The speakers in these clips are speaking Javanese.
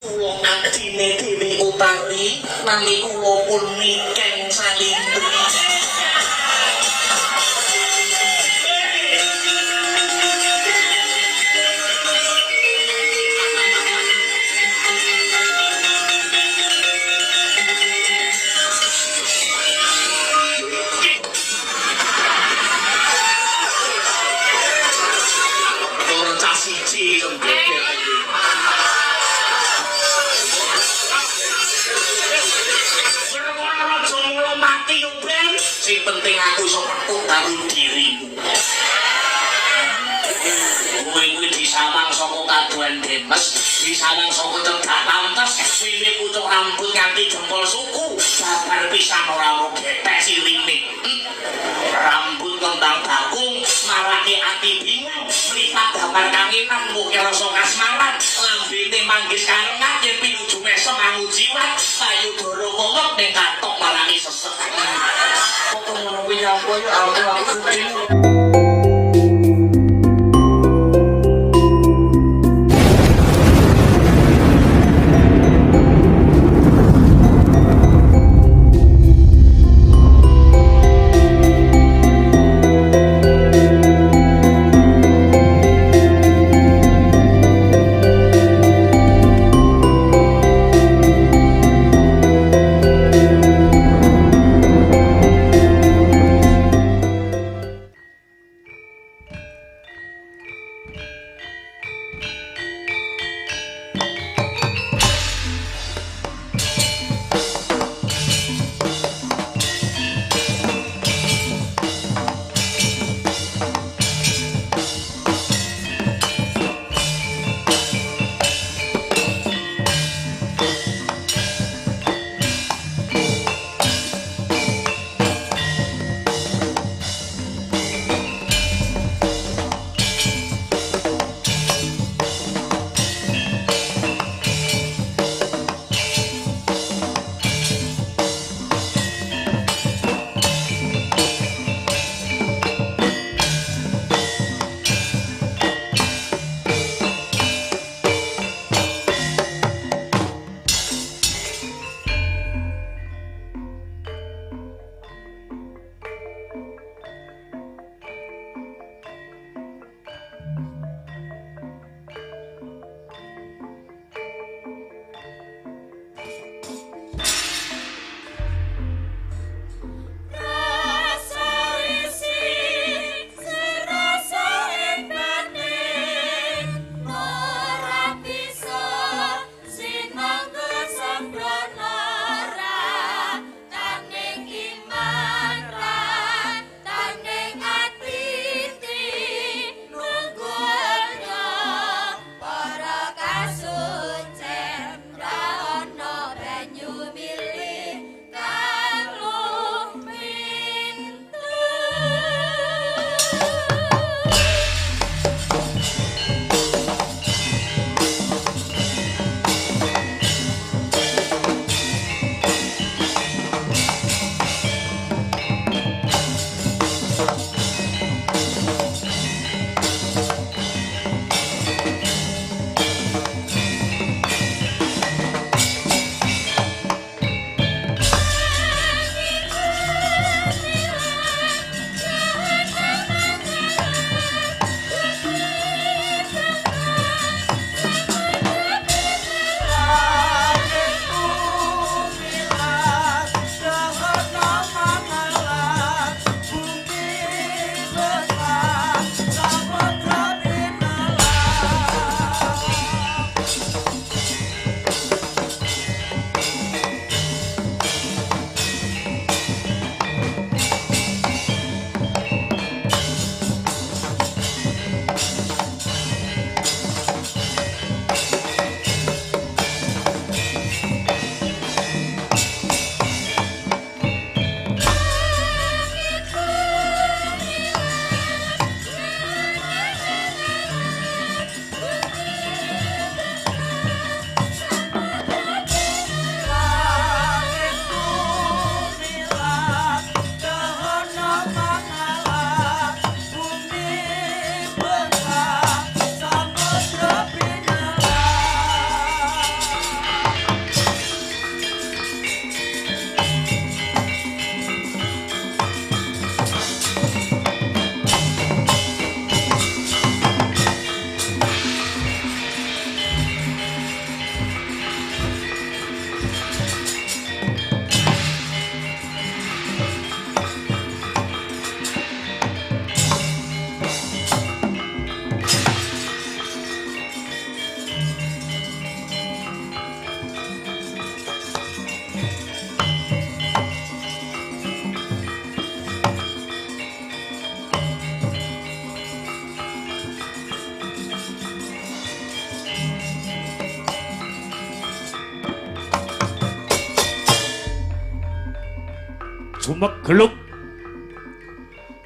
Kula adine Dewi Utari nami kula pun nikeng salindri. Sing penting aku iso metu karo dirimu. Kowe kuwi disawang saka kaduan Demes, disawang saka cedhak pantes, wiwit pucuk rambut nganti jempol suku, babar pisan ora ono getek sirine. Rambut kembang bakung, marake ati bingung, mripat damar kangenan muke rasa kasmaran, lambene manggis karengan yen pinuju mesem angu jiwat, payudara ngomong ning katok marani sesek. Kok ngono kuwi apa yo aku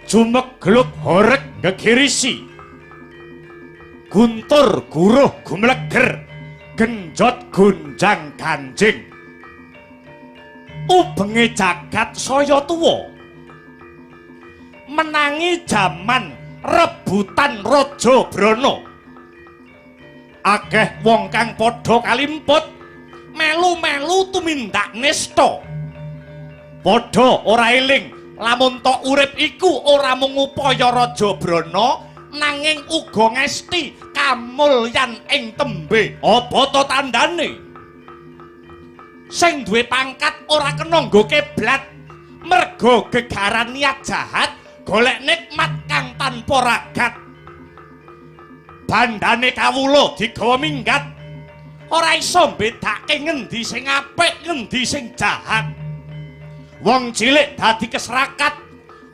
Jumegluk horeg ngegirisi. Guntur guruh gumleger. Genjot gunjang ganjing. Ubenge jagat saya tuwa. Menangi jaman rebutan Raja Brana. Akeh wong kang padha kalimput melu-melu tumindak nista. Padha ora eling lamun tok urip iku ora mung upaya Raja Brana nanging uga ngesti kamulyan ing tembe. Apa to tandane? Sing duwe pangkat ora kena nggo kiblat merga gegaran niat jahat golek nikmat kang tanpa ragat. Bandane kawula digawa minggat ora iso mbedake ngendi sing apik ngendi sing jahat. Wong cilik dadi keserakat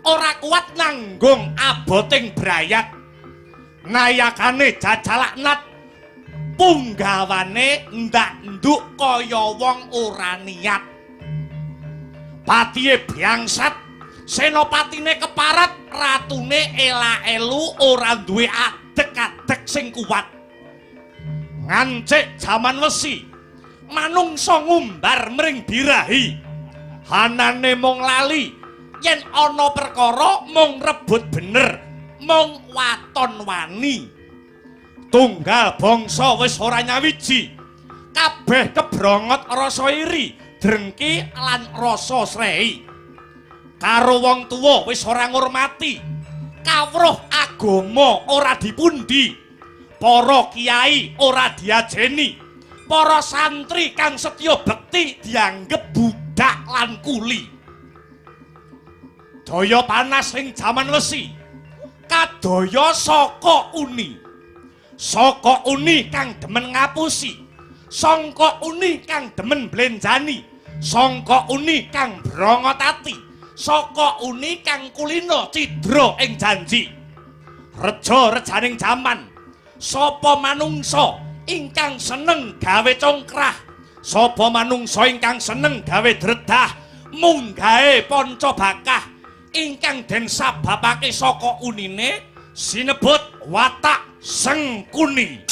ora kuat nanggung aboting brayat. Nayakane jajalaknat punggawane ndak nduk kaya wong ora niat. Patihe biangsat, senopatine keparat, ratune ela-elu ora duwe adek-adek sing kuat. Ngancik jaman wesi, manungsa ngumbar mring birahi. Hanane mung lali, yen ana perkara mung rebut bener, mung waton wani. Tunggal bangsa wis ora nyawiji, kabeh kebrongot rasa iri, drengki lan rasa srehi. Karo wong tuwa wis ora ngurmati, kawruh agama ora dipundi, para kiai ora diajeni, para santri kang setya bekti dianggep budak lan kuli. Daya panas ing jaman wesi kadaya saka uni. Saka uni kang demen ngapusi, saka uni kang demen blenjani, saka uni kang brongot ati, saka uni kang kulina cidra ing janji. Reja-rejaning jaman, sapa manungsa ingkang seneng gawe congkrah, sapa manungsa ingkang seneng gawe dredah, munggahe panca bakah ingkang den sababake saka unine sinebut watak Sengkuni.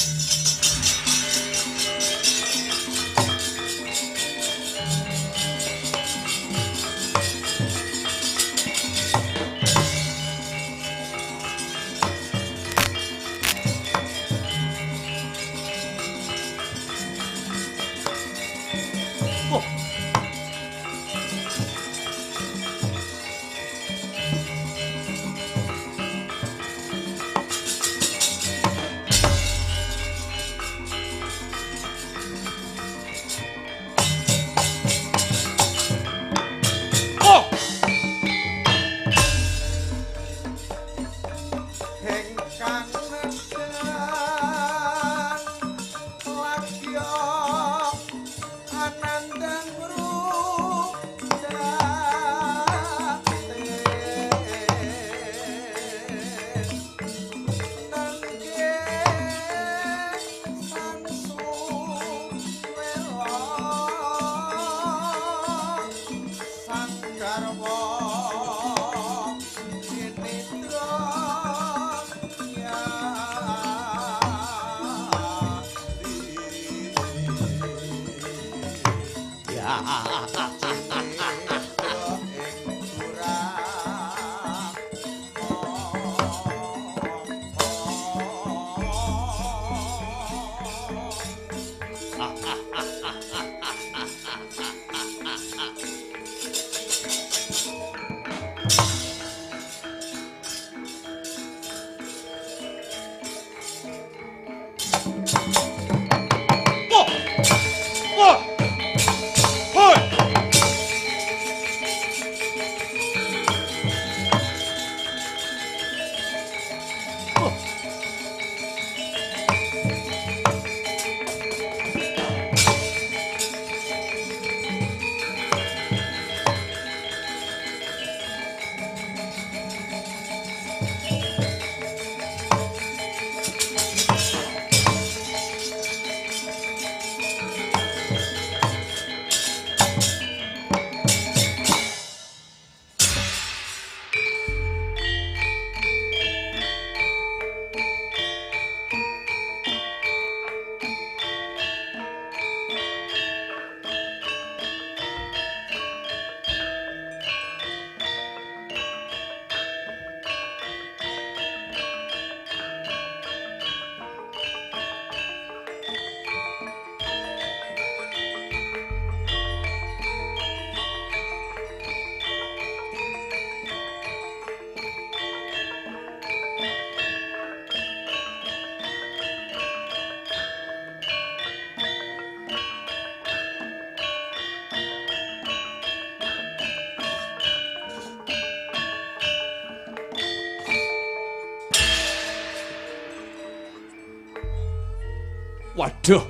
Waduh.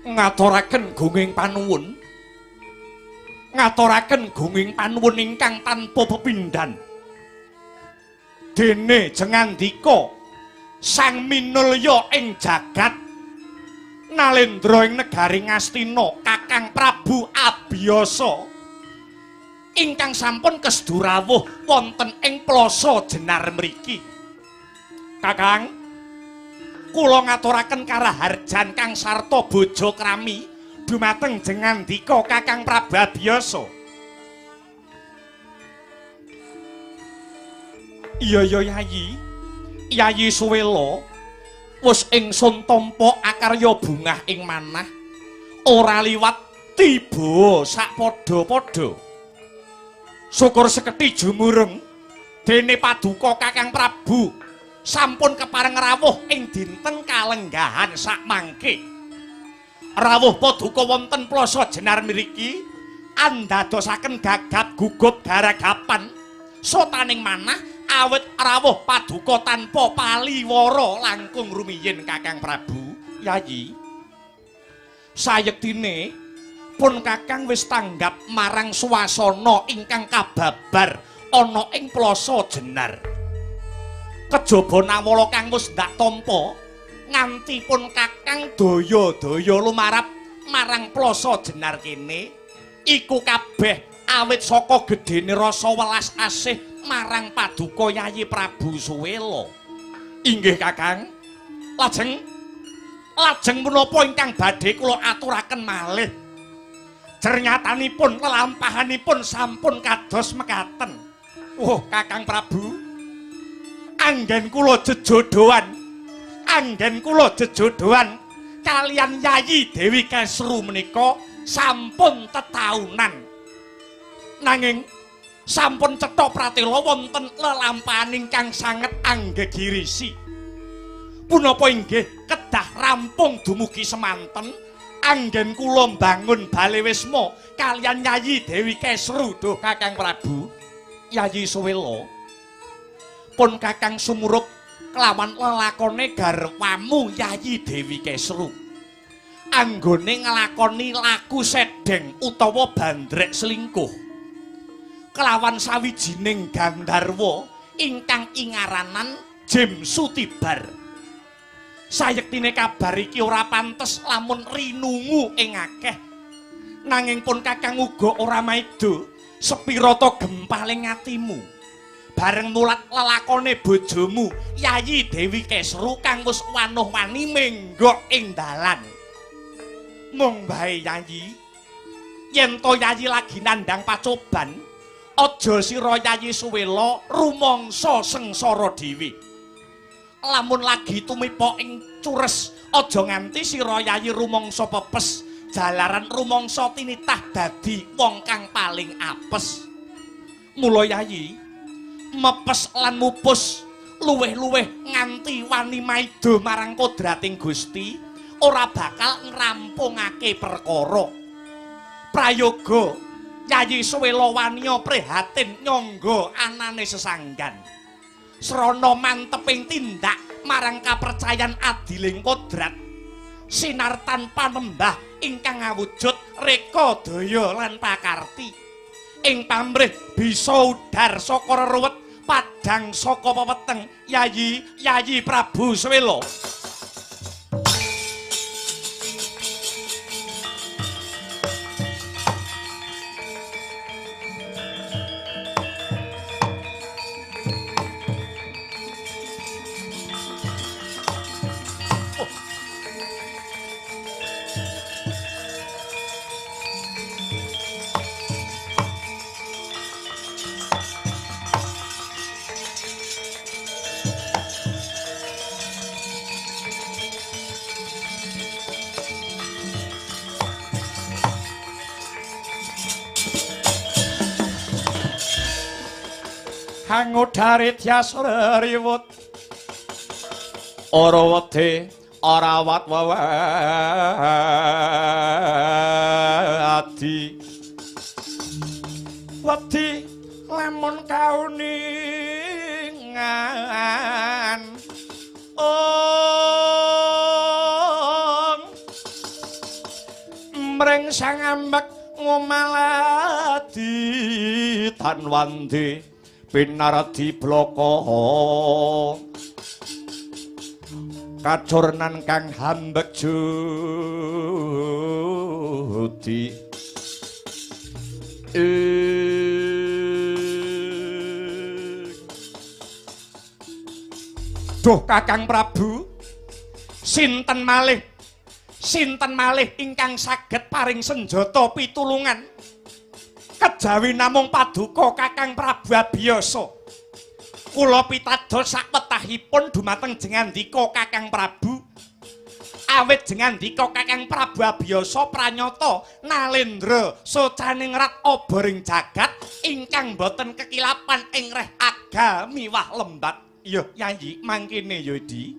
Ngaturaken gunging panuwun. Ngaturaken gunging panuwun ingkang tanpa pepindhan. Dene jengandika Sang Minulya ing jagat Nalendra ing negari Ngastina Kakang Prabu Abiyasa ingkang sampun kesdu rawuh wonten ing plasa Jenar mriki. Kakang, kula ngaturaken karaharjan kang sarta bojo krami dumateng jengandika Kakang Prabu Abiyasa. Iya Yayi. Yayi Suwela wis ingsun tampa akarya bungah ing manah ora liwat tiba sak padha-padha. Syukur seketi jumureng dene paduka Kakang Prabu sampun kepareng rawuh ing dinten kalenggahan sak mangke. Rawuh paduka wonten plasa Jenar mriki andadosaken gagap gugup garagapan sotaning manah awit rawuh paduka tanpa paliwara langkung rumiyin Kakang Prabu. Yayi, sayektine pun Kakang wis tanggap marang swasana ingkang kababar ana ing plasa Jenar. Kejaba nawala kang wis ndak tampa nganti pun Kakang daya-daya lumarap marang plasa Jenar kene iku kabeh awit saka gedene rasa welas asih marang paduka Yayi Prabu Suwela. Inggih Kakang. Lajeng menapa ingkang badhe kula aturaken malih? Jernyatanipun lelampahanipun sampun kados mekaten. Oh, Kakang Prabu. Anggen kula jejodohan kalian Yayi Dewi Kesru menika sampun tetaunan. Nanging sampun cetha pratela wonten lelampahan ingkang sanget anggegirisi. Punapa inggih kedah rampung dumugi semanten anggen kula mbangun Bale Wisma kalian Yayi Dewi Kesru duh Kakang Prabu. Yayi Suwela pun Kakang sumuruk kelawan lelakone garwamu Yayi Dewi Kesru anggone nglakoni laku sedeng utawa bandrek selingkuh kelawan sawijining Gandharwa ingkang ingaranan Jem Sutibar. Sayektine kabar iki ora pantes lamun rinungu ing akeh. Nanging pun Kakang uga ora maido sepira ta gempaling atimu. Bareng mulat lelakone bojomu Yayi Dewi Kesru kang wis wanuh-wani menggok ing dalan. Mung bae Yayi, yen to Yayi lagi nandhang pacoban, aja sira Yayi Suwela rumangsa sengsara dhewe. Lamun lagi tumipok ing cures aja nganti sira Yayi rumangsa pepes jalaran rumangsa tinitah dadi wong kang paling apes. Mula Yayi mepes lan mupus luweh-luweh nganti wani maido marang kodrating Gusti ora bakal ngrampungake perkara. Prayoga Yayi Suwela waniya prihatin nyangga anane sesanggan. Srana manteping tindak marang kapercayan adiling kodrat sinartan panembah ingkang awujud reka daya lan pakarti ing pamrih bisa udar saka reruwet padhang saka pepeteng Yayi Prabu Suwela. Hangudari tyasra riwut ora wedi ora wati wedi lamun kauningan oh tumreng sang ambek ngomaladi tanwandi pinardi bloko kacurnan kang hambek judi duh Kakang Prabu sinten malih ingkang saged paring senjata pitulungan kejawi namung paduka Kakang Prabu Abiyasa kula pitados sakwetahipun dumateng jengandika Kakang Prabu awit jengandika Kakang Prabu Abiyasa pranyata Nalendra Socaningrat obering jagat ingkang boten kekilapan ing reh agami wah lembat ya Yayi mangkene ya Di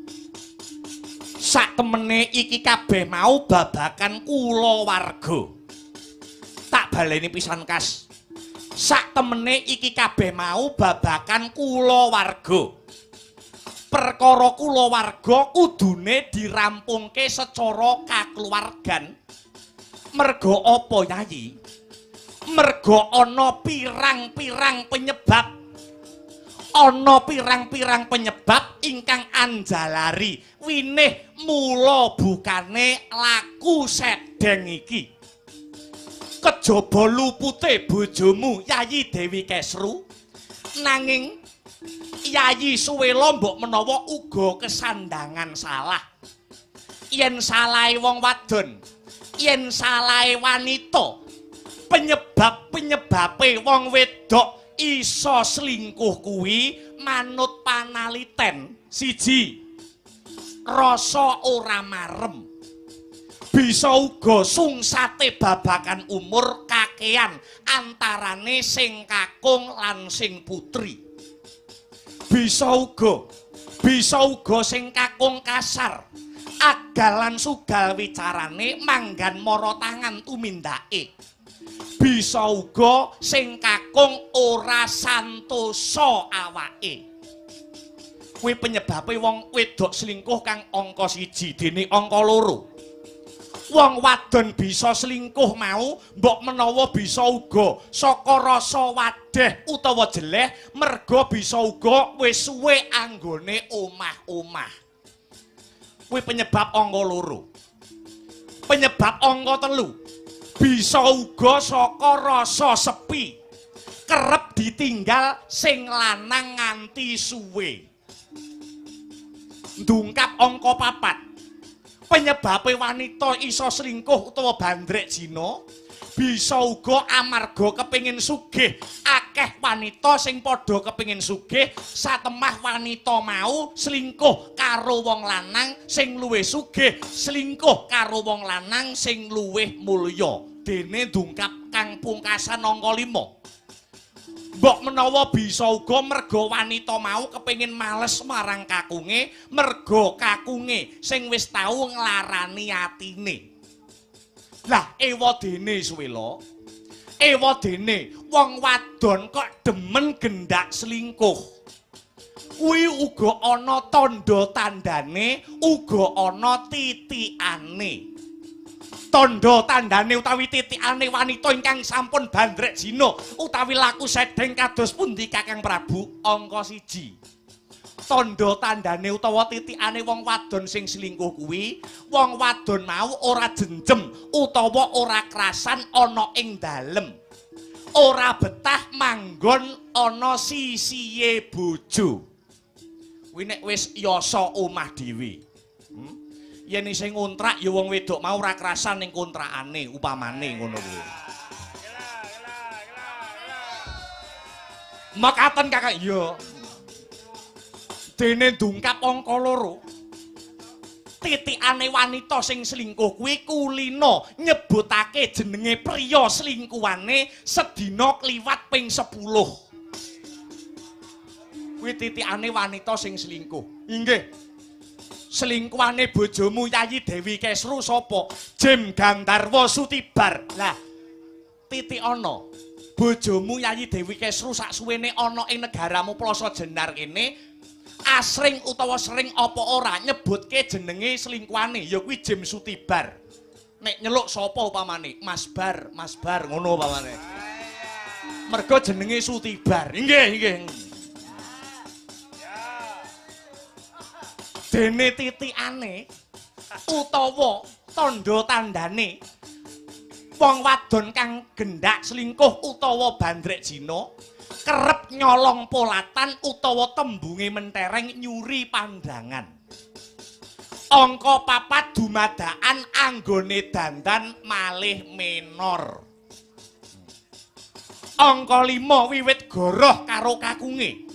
sak temene iki kabeh mau babakan kulawarga tak baleni pisan kas sak temene iki kabeh mau babakan kulawarga perkara kulawarga kudune dirampungke secara kakeluargan merga apa Yayi merga ana pirang-pirang penyebab ingkang anjalari winih mula bukane laku sedeng iki kejaba lupute bojomu Yayi Dewi Kesru nanging Yayi Suwela mbok menawa uga kesandangan salah yen salahe wong wadon yen salahe wanita penyebabe wong wedok iso selingkuh kuwi manut panaliten siji rasa ora marem bisa uga sungsate babakan umur kakean antarane sing kakung lan sing putri bisa uga sing kakung kasar agalan sugal wicarane manggan mara tangan tumindake bisa uga sing kakung ora santosa awake kuwi penyebabe wong wedok selingkuh kang angka 1 dene angka 2 wong wadon bisa selingkuh mau mbok menawa bisa uga saka rasa wadeh utawa jeleh merga bisa uga wis suwe anggone omah-omah kuwi penyebab angka 2 penyebab angka 3 bisa uga saka rasa sepi kerep ditinggal sing lanang nganti suwe ndungkap angka 4 penyebabe wanita iso selingkuh utawa bandrek zina bisa uga amarga kepengin sugih akeh wanita sing padha kepengin sugih satemah wanita mau selingkuh karo wong lanang sing luwih sugih selingkuh karo wong lanang sing luwih mulya dene dungkap kang pungkasan angka 5 mbok menawa bisa uga merga wanita mau kepengin males marang kakunge merga kakunge sing wis tau nglarani atine lah ewadene Suwela ewadene wong wadon kok demen gendak selingkuh kuwi uga ana tandha-tandhane uga ana titikane tandha-tandhane utawi titikane wanita ingkang sampun bandrek zina utawi laku sedeng kados pundi Kakang Prabu angka 1 tandha-tandhane utawa titikane wong wadon sing selingkuh kuwi wong wadon mau ora jenjem utawa ora krasan ana ing dalem ora betah manggon ana sisihe bojo kuwi nek wis yasa omah dhewe yen sing ngontrak ya wong wedok mau ora krasan ning kontrakane upamane ngono kuwi makaten Kakak iya dene dungkap angka 2 titikane wanita sing selingkuh kuwi kulina nyebutake jenenge priya selingkuhane sedina kliwat ping 10 kuwi titikane wanita sing selingkuh inggih selingkuhane bojomu Yayi Dewi Kesru sapa Jem Gandharwa Sutibar lah titik ana bojomu Yayi Dewi Kesru sak suwene ana ing negaramu Plasa Jenar kene asring utawa sering apa ora nyebutke jenenge selingkuhane ya kuwi Jem Sutibar nek nyeluk sapa upamane? Mas Bar ngono upamane. Mergo jenenge Sutibar. Nggih. Dene titikane utawa tandha-tandhane wong wadon kang gendak selingkuh utawa bandrek jina kerep nyolong polatan utawa tembunge mentereng nyuri pandangan. Angka 4 dumadakan anggone dandan malih menor. Angka 5 wiwit goroh karo kakunge.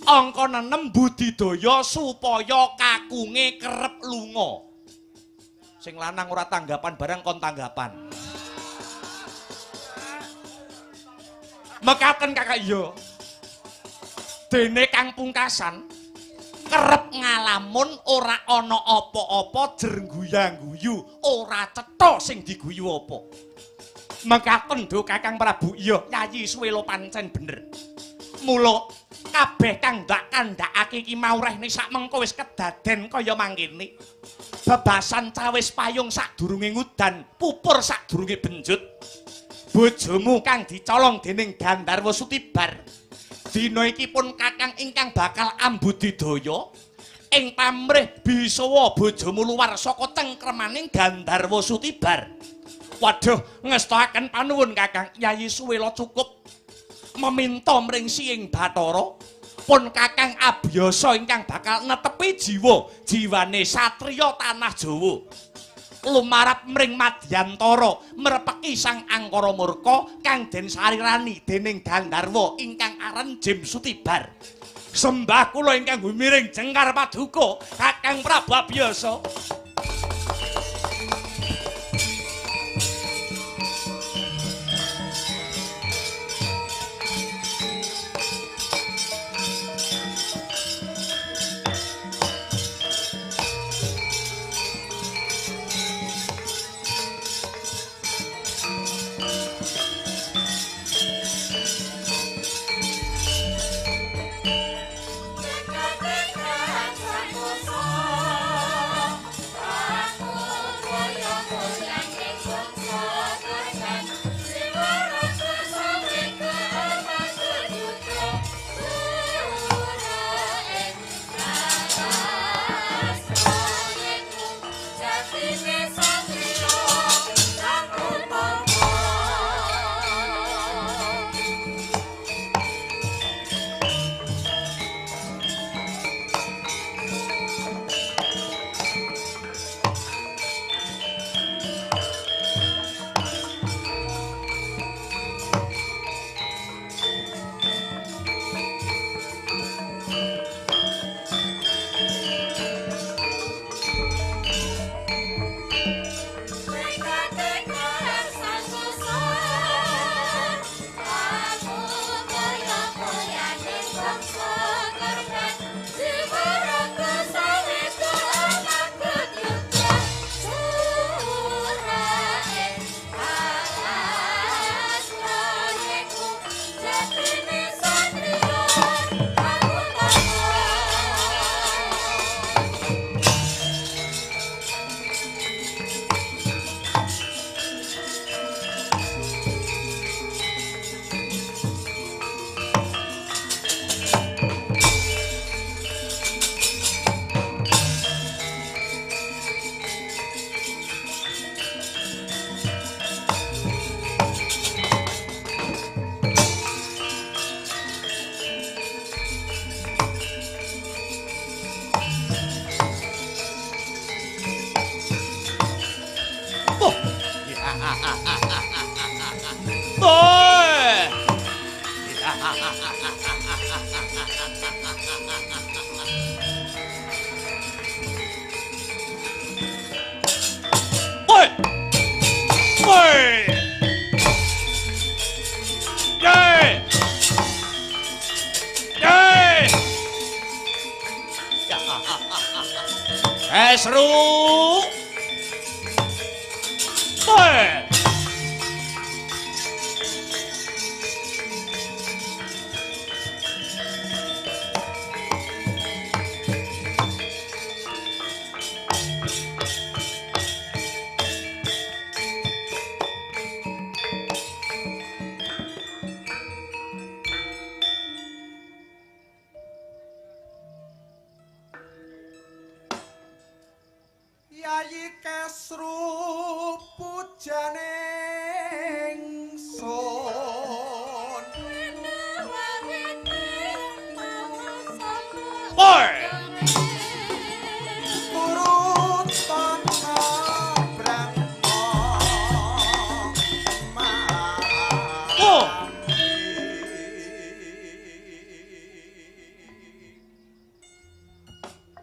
Angka 6 budidaya supaya kakunge kerep lunga. Sing lanang ora tanggapan barang kon tanggapan. Mekaten kakak iya. Dene kang pungkasan kerep ngalamun ora ana apa-apa jer guyang-guyu, ora cetha sing diguyu apa. Mekaten do Kakang Prabu iya Yayi Suwelo pancen bener. Mula kabeh kang ndak kandhakake iki mau rehne sak mengko wis kedaden kaya mangkene. Bebasan cawis payung sadurunge ngudan, pupur sadurunge benjut. Bojomu kang dicolong dening Gandarwa Sutibar. Dina iki pun Kakang ingkang bakal ambudidaya ing pamrih bisawa bojomu luwar saka cengkremaning Gandarwa Sutibar. Waduh, ngestakaken panuwun Kakang Yayi Suwelo cukup meminta mring Siing Bathara pun Kakang abiyasa ingkang bakal netepi jiwane satriya tanah Jawa. Lumarap mring Madyantara merepeki sang angkara murka kang den sarirani dening Gandarwa ingkang aran Jim Sutibar. Sembah kula ingkang gumiring jengkar paduka Kakang Prabu Abiyasa. Seru.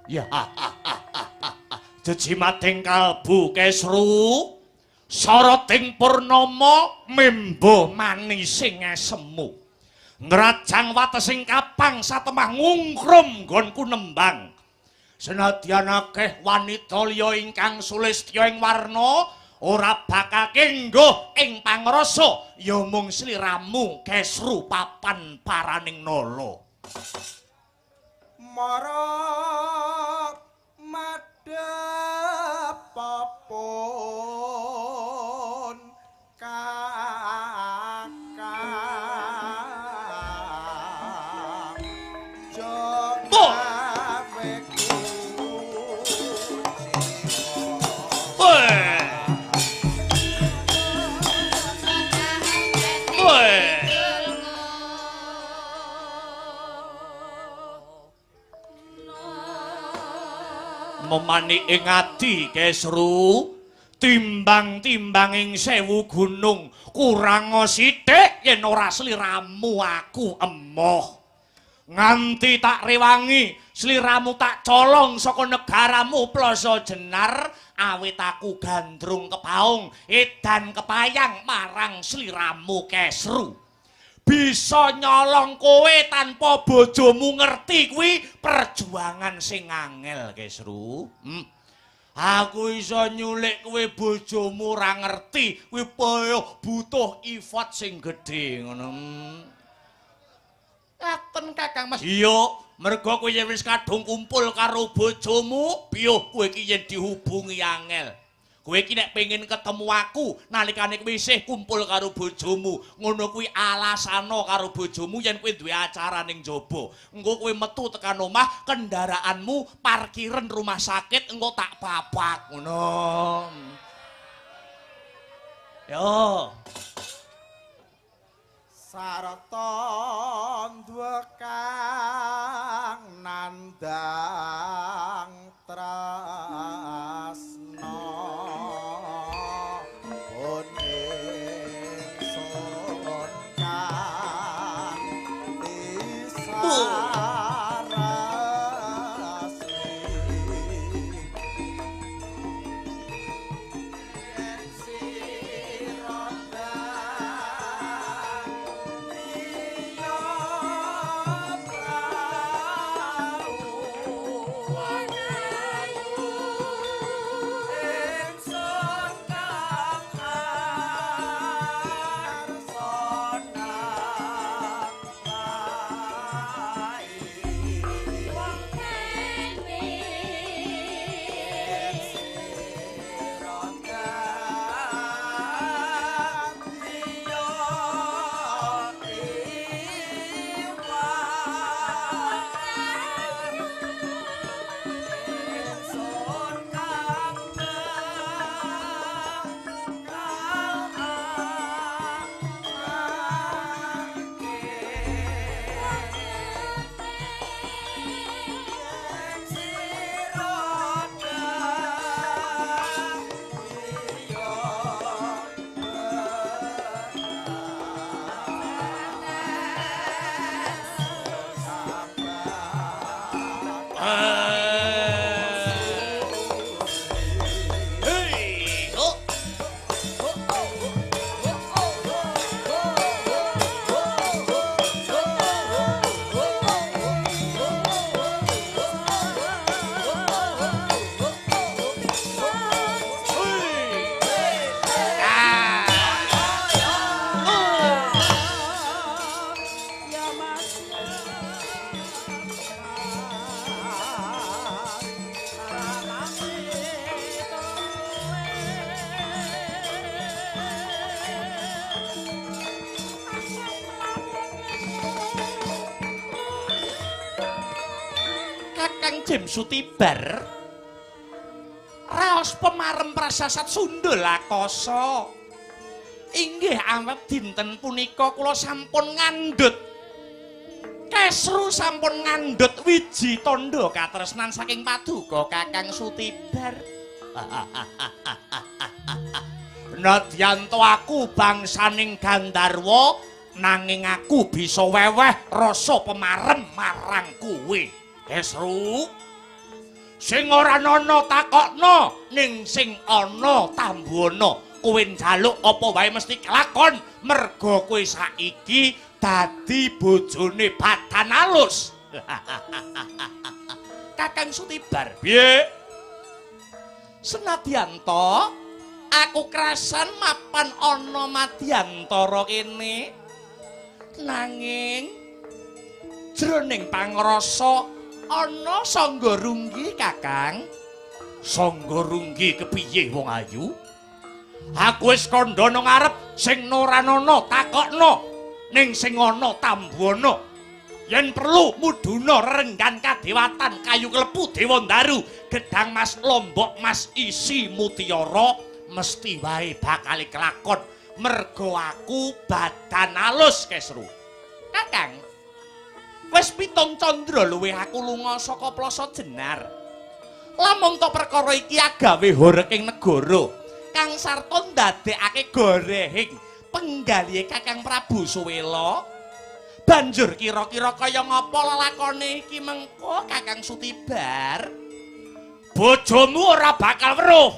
Ya. Jejimating kalbu Kesru. Sarating purnama memba manising esemu. Ngrajang watesing kapang satemah ngungkrum nggonku nembang. Senadyan akeh wanita liya ingkang sulistya ing warna ora bakal kenggo ing pangrasa ya mung sliramu Kesru papan paraning nala. Marang madhep papun kakang memani ing ati Kesru timbang-timbang ing 1000 gunung kurang sithik yen ora sliramu aku emoh nganti tak rewangi sliramu tak colong saka negaramu Plaza Jenar awit aku gandrung kepaung edan kepayang marang sliramu Kesru. Bisa nyolong kowe tanpa bojomu ngerti kuwi perjuangan sing angel Kesru. Aku iso nyulik kowe bojomu ora ngerti kuwi butuh effort sing gedhe ngono. Ngaten Kakang Mas. Iya, mergo kowe wis kadung kumpul karo bojomu, piyuh kowe iki yen dihubungi angel. Kowe iki nek pengin ketemu aku nalikane kowe isih kumpul karo bojomu, ngono kuwi alasana karo bojomu yen kowe duwe acara ning jaba. Engko kowe metu tekan omah, kendaraanmu parkiran rumah sakit engko tak babak ngono. Yo. sarta ndwekang nandang tresna boning sun kang Sutibar raos pemarem prasasat Sunda Lakasa inggih awet dinten punika kula sampun ngandhut Kesru sampun ngandhut wiji tandha katresnan saking paduka Kakang Sutibar. Nadyan to aku bangsaning Gandharwa nanging aku bisa weweh rasa pemarem marang kowe Kesru. Sing ora ana takokno, ning sing ana tambuhana. Kowe njaluk apa wae mesti kelakon, merga kowe saiki dadi bojone Badan Alus. Kakang Sutibar, piye? Senadyan to aku krasan mapan ana madyantara kene, nanging jroning pangrasa ana sangga runggi, Kakang. Sangga runggi kepiye wong ayu? Aku wis kandha nang ngarep, sing ora ana takokno, ning sing ana tambuhana. Yen perlu muduna renggan kadewatan kayu klepu dewa ndaru, gedang mas lombok mas isi mutiara, mesti wae bakal kelakon mergo aku Badan Alus Kesru. Kakang, wis 7 candra luwih aku lunga saka Plasa Jenar. Lamun to perkara iki agawe horeking negara, Kang Sarta ndadekake gorehing penggalihe Kakang Prabu Suwela. Banjur kira-kira kaya ngapa lelakone iki mengko, Kakang Sutibar? Bojomu ora bakal weruh.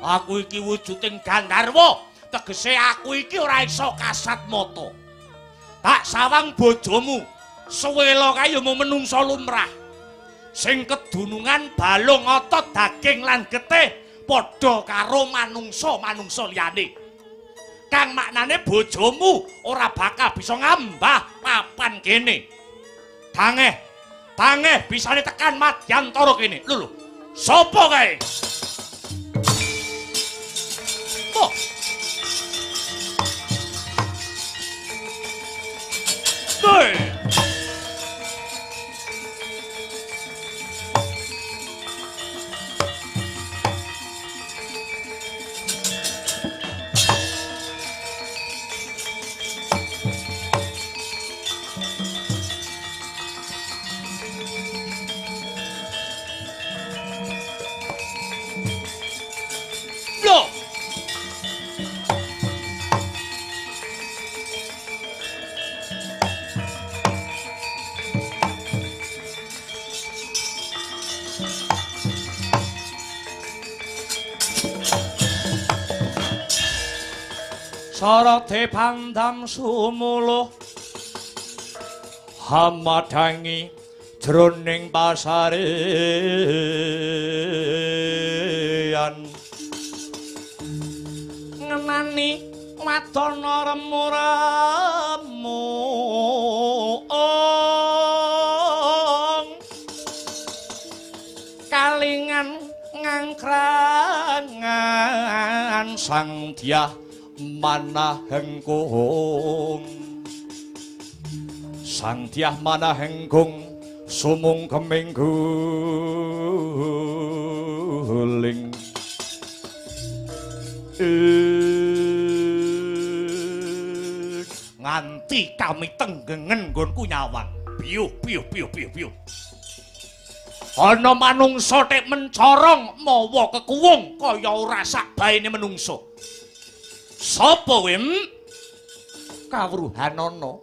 Aku iki wujuding Gandharwa, tegese aku iki ora iso kasat mata. Tak sawang bojomu, Suwela kae ya mung menungsa lumrah. Sing kedunungan balung otot daging lan getih padha karo manungsa-manungsa liyane. Kang maknane bojomu ora bakal bisa ngambah papan kene. Tangeh bisane tekan madyantara kene. Lho, sapa kae? Oh. Hei. Sarate pandam sumuluh hamadangi jroning pasarean ngenani wadana remuremu kalingan ngangkrangan sang Dyah Manahengkung. Sang Dyah Manahengkung sumung kemingguling nganti kami tenggengen nggonku nyawang. Piuh. Ana manungsa tek mencorong mawa kekuwung kaya ora sak baene menungsa. Sapa wem? Kawruhanana.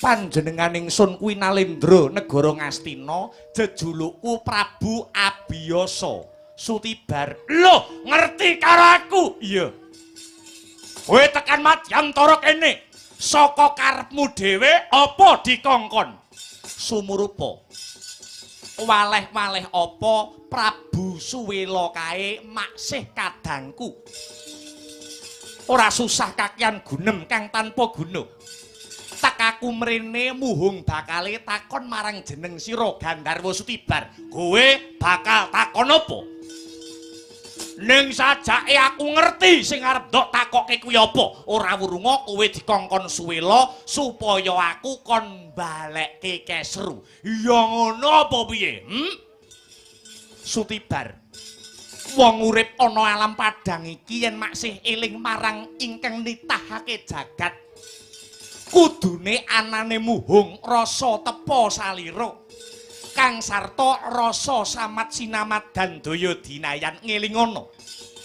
Panjenengan ingsun kuwi Nalendra negara Ngastina, jejulukku Prabu Abiyasa Sutibar. Lho, ngerti karo aku? Iya. Kowe tekan madyantara kene, saka karepmu dhewe apa dikongkon? Sumurupa. Waleh-waleh apa Prabu Suwela kae maksih kadangku. Ora susah kakian gunem kang tanpa guna. Tekaku mrene muhung bakale takon marang jeneng sira Gandharwa Sutibar. Kowe bakal takon apa? Ning sajake aku ngerti sing arep ndok takokke kuwi apa. Ora wurunga kowe dikongkon Suwela supaya aku kon balekke Kesru. Ya ngono apa piye? Sutibar. Wong urip ana alam padang iki yen maksih eling marang ingkang nitahake jagat, kudune anane muhung rasa tepa salira. Kang Sarta rasa samat sinamat dan daya dinayan ngelingono.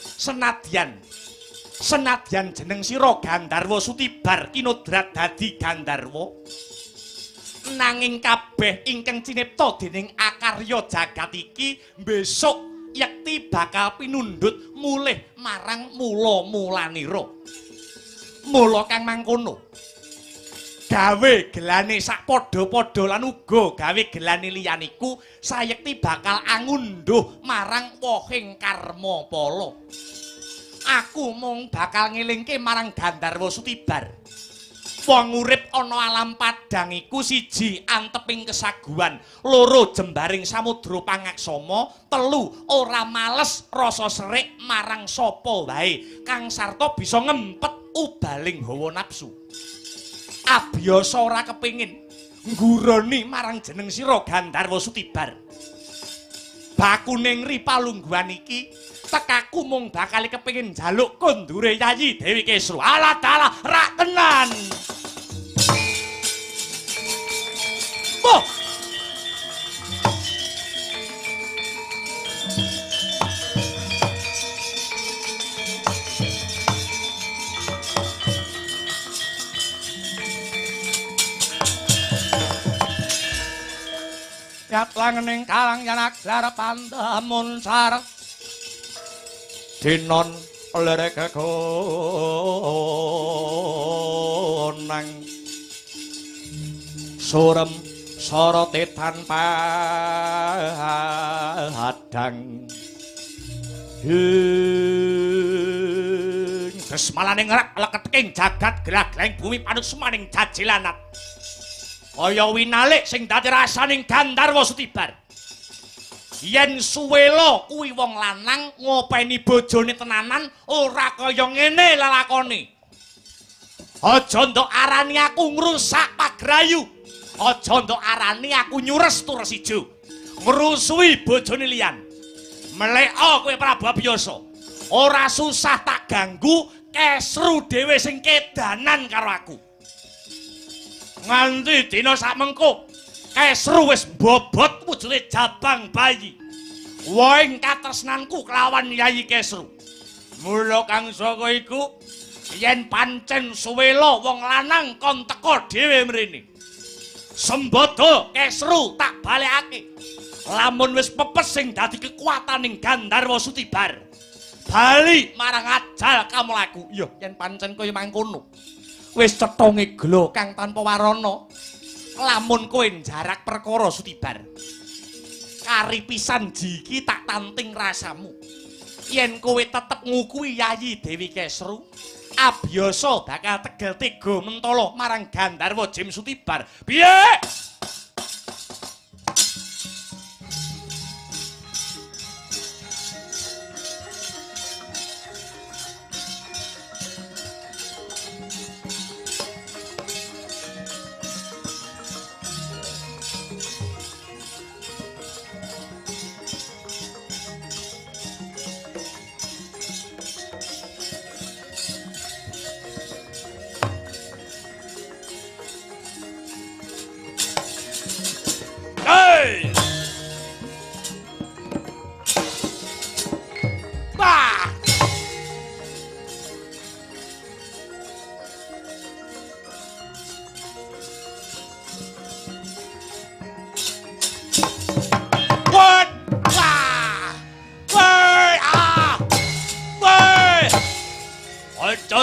Senadyan jeneng sira Gandharwa Sutibar kinodrat dadi Gandharwa, Nanging kabeh ingkang cinipta dening akarya jagat iki besok yekti bakal pinundhut mulih marang mula-mulanira. Mula kang mangkono gawe gelane sak padha-padha lan uga gawe gelane liyaniku sayekti bakal angunduh marang wohing karma pala. Aku mung bakal ngelingke marang Gandharwa Sutibar. Wong urip ana alam padang iku siji anteping kesaguhan, loro jembaring samudra pangaksama, telu ora males rasa serik marang sapa wae kang sarta bisa ngempet ubaling hawa nafsu. Abiyasa ora kepingin ngguroni marang jeneng sira Gandharwa Sutibar. Bakuning ripalungguhan iki tekaku mung bakal kepingin njaluk kondure Yayi Dewi Kesru. Alah dalah rak tenan. Boh. Yat langening kalang yanak lara pandamun sareng dinon lerek konang surem sorote tanpa hadang desmalaning rak leketing jagat gelag-geleng bumi panut semaning jajilanat kaya winalik sing dadi rasaning Gandharwa Sutibar. Yen suwela kuwi wong lanang ngopeni bojone tenanan ora kaya ngene lalakone. Aja ndok arani aku ngrusak pagrayu. Aja ndok arani aku nyures tur sijo. Ngrusui bojone liyan. Meleka kowe Prabu Abiyasa. Ora susah tak ganggu, Kesru dhewe sing kedanan karo aku. Nganti dina sakmengko Kesru wis bobot wujude jabang bayi. Woing katresnanku kelawan Yayi Kesru. Mula kang saka iku yen pancen suwela wong lanang kon teka dhewe mrene. Sembada Kesru tak balekake. Lamun wis pepes sing dadi kekuataning Gandharwa Sutibar. Bali marang ajal kamulaku. Iya yen pancen kaya mangkono. Wis cetonge gelo kang tanpa warana. Lamun kowe jarak perkara Sutibar. Karipisan jiki tak tanting rasamu. Yen kowe tetep ngukui Yayi Dewi Kesru, Abiyasa bakal tegel tega mentala marang Gandharwa Jim Sutibar. Piye?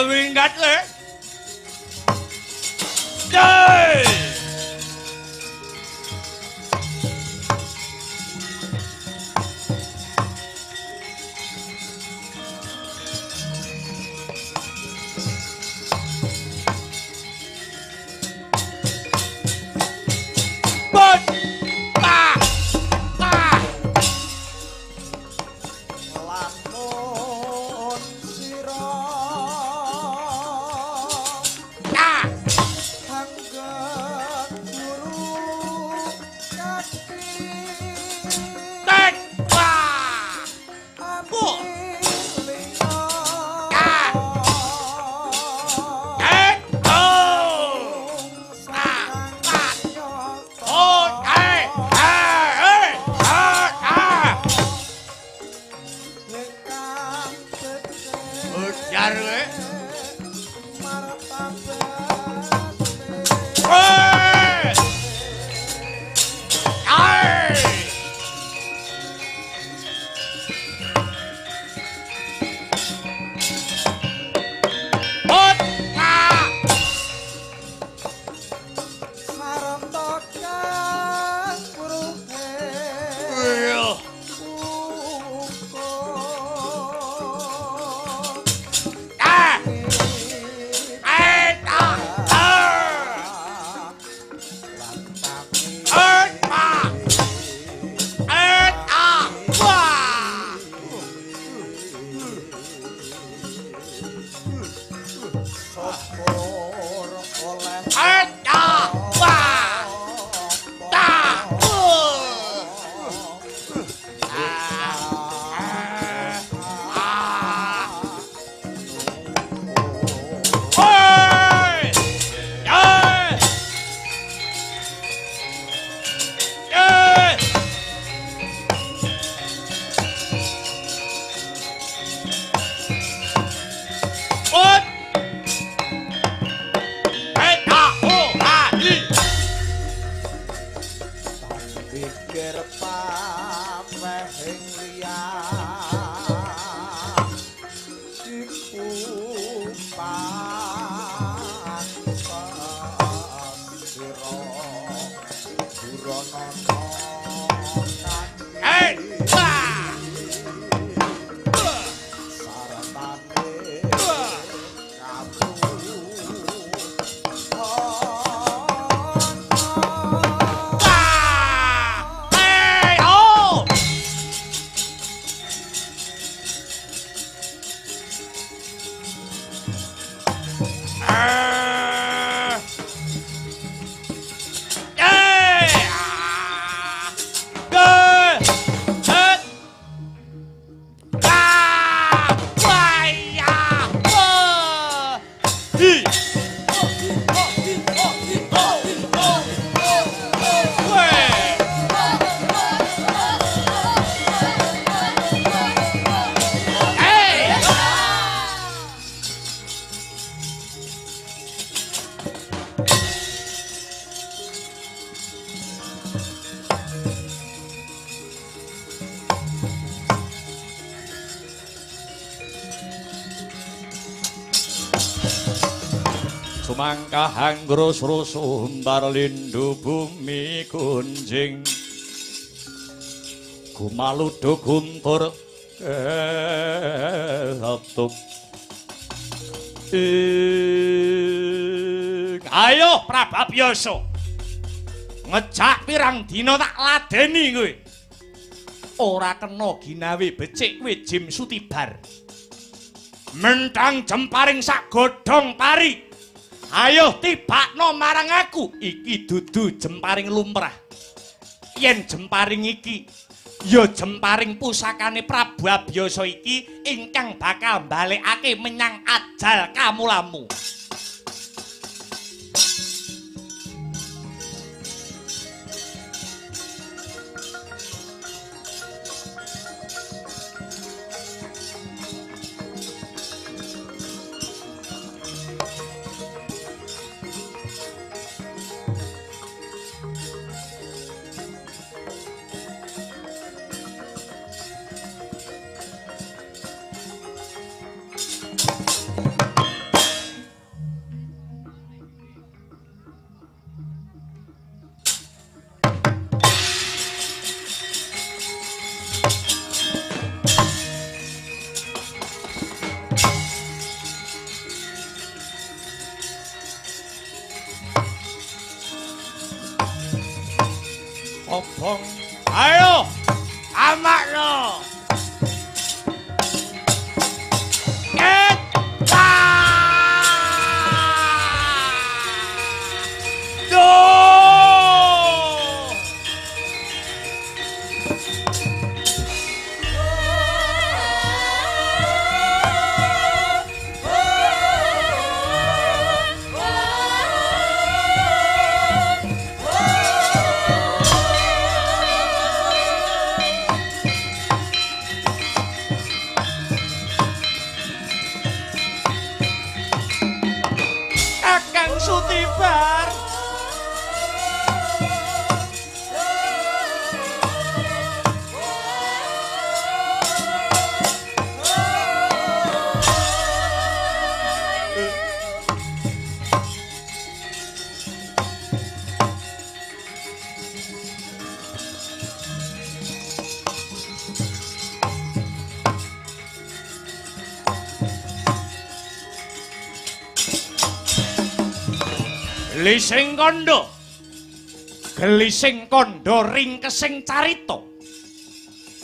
Wingat le. Dai. sumangkah anggrus-rus umbar lindu bumi kunjing gumaludo guntur ketup ayo Prababiyasa ngejak pirang dina tak ladeni kowe ora kena ginawe becik kowe Jim Sutibar mentang jemparing sak godhong pari ayo tibakno marang aku iki dudu jemparing lumrah yen jemparing iki ya jemparing pusakane Prabu Abiyasa iki ingkang bakal balekake menyang ajal kamulamu obong ayo amakno eta do Sutibar Gelising kondo Gelising kondo ringkesing carita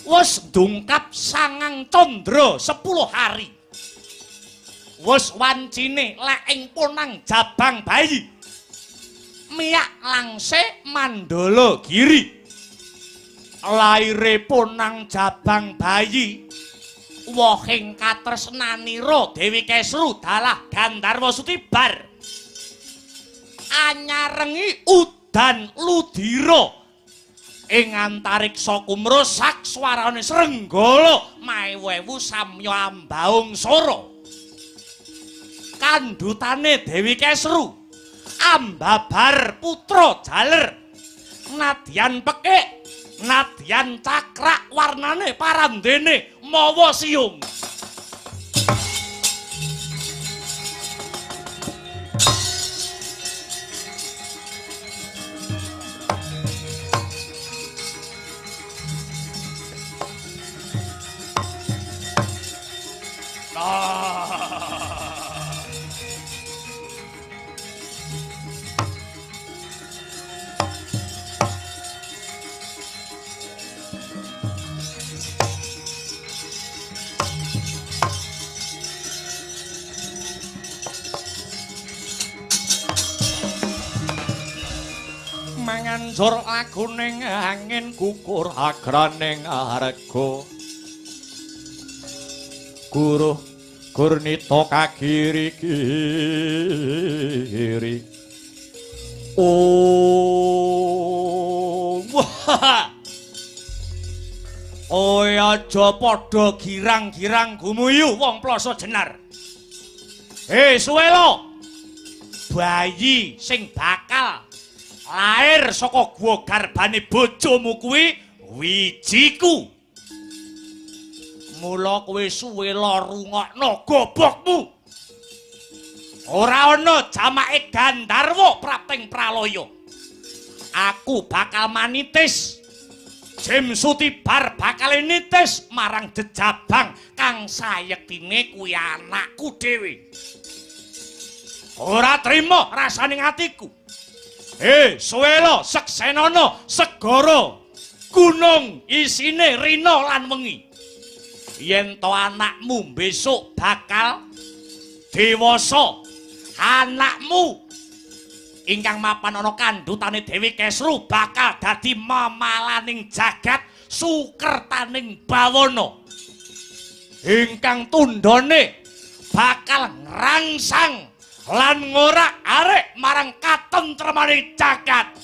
wis ndungkap sangang condro 10 hari wis wancine lek ing Ponang Jabang Bayi miyak langse Mandala Giri laire Ponang Jabang Bayi wohing katresnanira Dewi Kesru dalah Gandharwa Sutibar anyarengi udan ludira ing antariksa kumrusak swarane Srenggala mawewu samya ambaung sora kandhutane Dewi Kesru ambabar putra jaler nadyan pekik nadyan cakrak warnane parandene mawa siung manganjur laguning angin kukur agraning arga Guru Gurnita kagiri-giri oh aja padha girang-girang gumuyu wong plasa jenar suwelo bayi sing bakal lair saka guwa garbane bojomu kuwi wijiku mula kowe suwela rungokno gobokmu ora ana jamake Gandarwa prapting pralaya. Aku bakal manitis. Jim Sutibar bakal nitis marang jejabang kang sayektine kuwi anakku dhewe. Ora trima rasaning atiku. Suwela Seksenana segara gunung isine rina lan wengi. Yen to anakmu besok bakal dewasa, anakmu ingkang mapan ana kandhutane Dewi Kesru bakal dadi mamalaning jagat sukertaning bawana. Ingkang tundhane bakal ngrangsang lan ngorak-arik marang katentremaning jagat.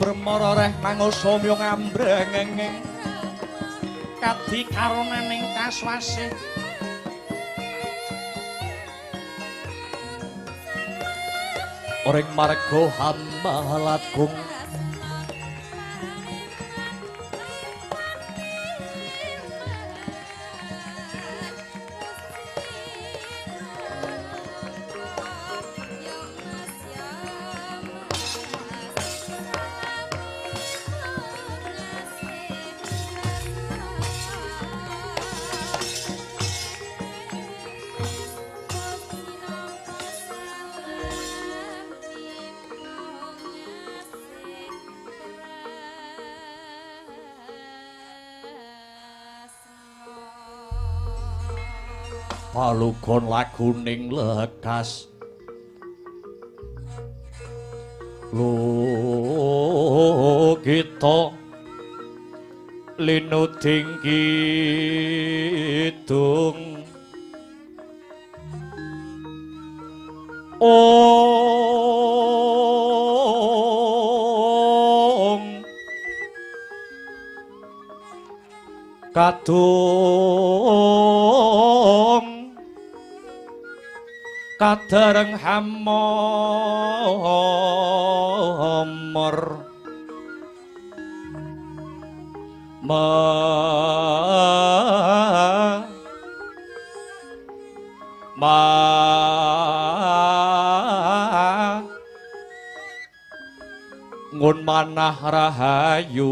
Bermororeh mangoso myong ambrengeng kadi karonaning kaswasih Oreng marga hambalagung palugon laguning lekas lo kita linuding kidung kadung kadereng hamomor ngun manah rahayu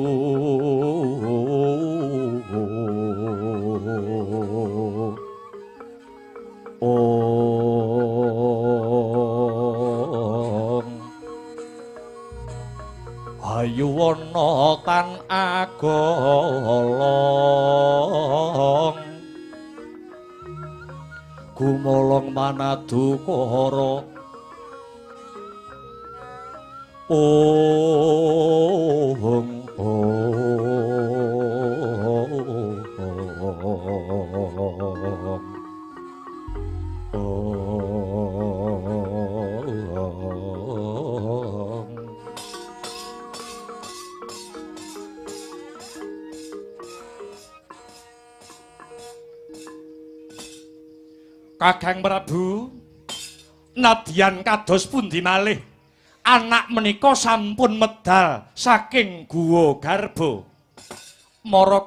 ayu wana tan agolong gumolong manadukara Kakang Prabu, nadyan kados pundi malih anak menika sampun medal saking guwa garba. Mara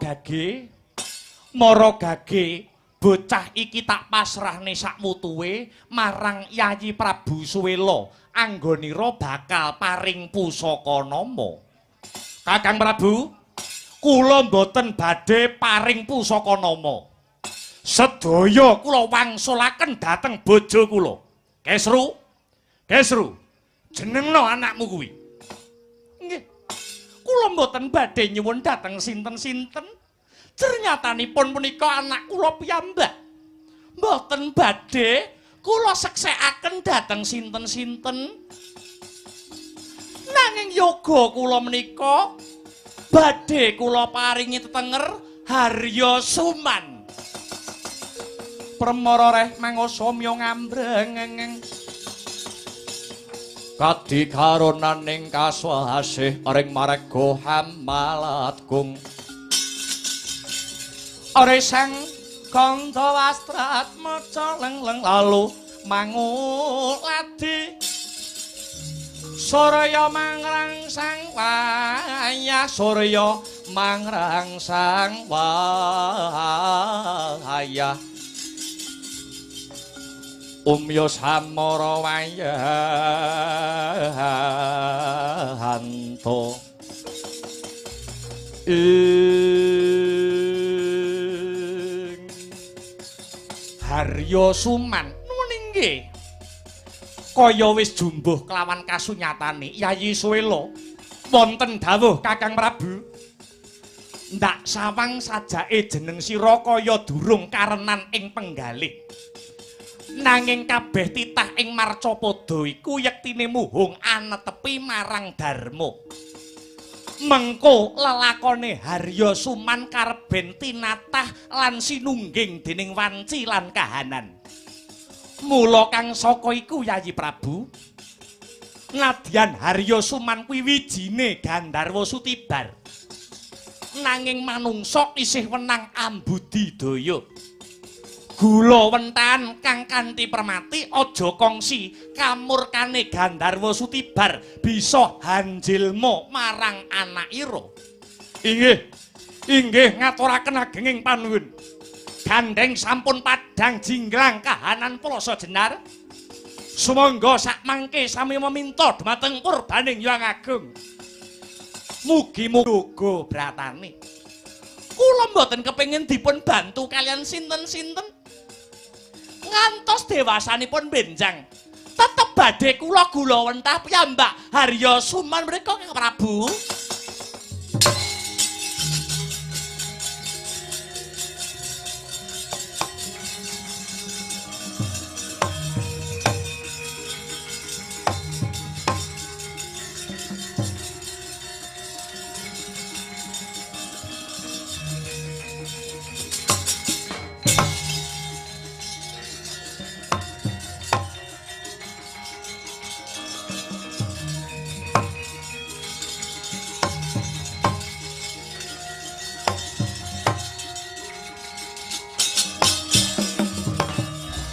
gage bocah iki tak pasrahne sak mutuwe marang Yayi Prabu Suwela anggonira bakal paring pusaka nama. Kakang Prabu, kula mboten badhe paring pusaka nama. Sedaya kula wangsulaken dhateng bojo kula. Kesru, Kesru, jenengno anakmu kuwi. Nggih. Kula mboten badhe nyuwun dhateng sinten-sinten. Ternyatanipun punika anak kula piyambak. Mboten badhe kula seksekaken dhateng sinten-sinten. Nanging yoga kula menika badhe kula paringi tetenger Harya Suman. Premara reh mangosamya ngambreng. Kadikaronaning kaswasih ring marga Hamalatgung. Ore sang kandha wastrat maca leng-leng lalu manguladi. Surya mangrangsang wayah, surya mangrangsang wayah. Umya samara wayahanto. Harya Suman nuning nggih. Kaya wis jumbuh kelawan kasunyatane Yayi Suwela wonten dawuh Kakang Prabu. Ndak sawang sajake jeneng sira kaya durung karenan ing penggalih. Nanging kabeh titah ing marcapada iku yektine muhung anetepi marang dharma. Mengko lelakone Harya Suman karben tinatah lan sinungging dening wanci lan kahanan. Mula kang saka iku Yayi Prabu, nadyan Harya Suman kuwi wijine Gandharwa Sutibar. Nanging manungsa isih wenang ambudidaya. Gula wentan kang kanthi permati aja kongsi kamurkane Gandharwa Sutibar bisa hanjilma marang anakira. Inggih ngaturaken agenging panuwun. Gandeng sampun padhang jinglang kahanan Plasa Jenar. Sumangga sakmangke sami meminta dhumateng purbaning Hyang Agung. Mugi-mugi bratane. Kula mboten kepengin dipun bantu kalian sinten-sinten. Ngantos dewasanipun benjang. Tetep badhe kula gula wentah piyambak Harya Suman mriku Kakang Prabu.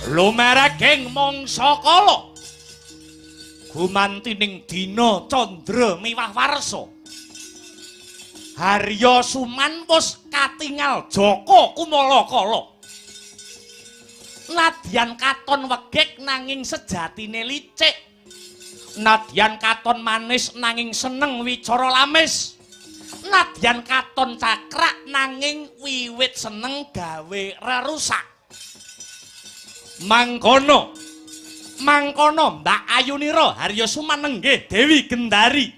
Lumeraging mangsa kala gumantining dina candra miwah warsa Harya Suman wis katingal Jaka Kumala kala. Nadyan katon wegek nanging sejatine licik. Nadyan katon manis nanging seneng wicara lamis. Nadyan katon cakrak nanging wiwit seneng gawe rerusak. Mangkono Mbak Ayunira Harya Suman nenggih Dewi Gendari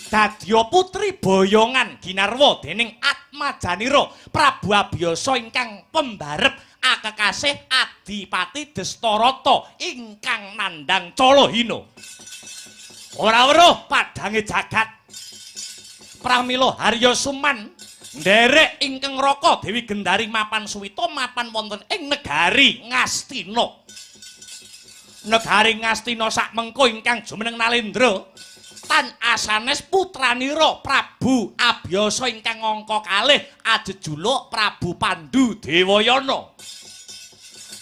dadya putri boyongan ginarwa dening Atmajanira Prabu Abiyasa ingkang pembarep akekasih Adipati Destarata ingkang nandhang Calahina. Ora weruh padhange jagat. Pramila Harya Suman nderek ingkang raka Dewi Gendari mapan suwita mapan wonten ing negari Ngastina. Negari Ngastina sakmengko ingkang jumeneng Nalendra tan asanes putranira Prabu Abiyasa ingkang angka kalih ajejuluk Prabu Pandhu Dewayana.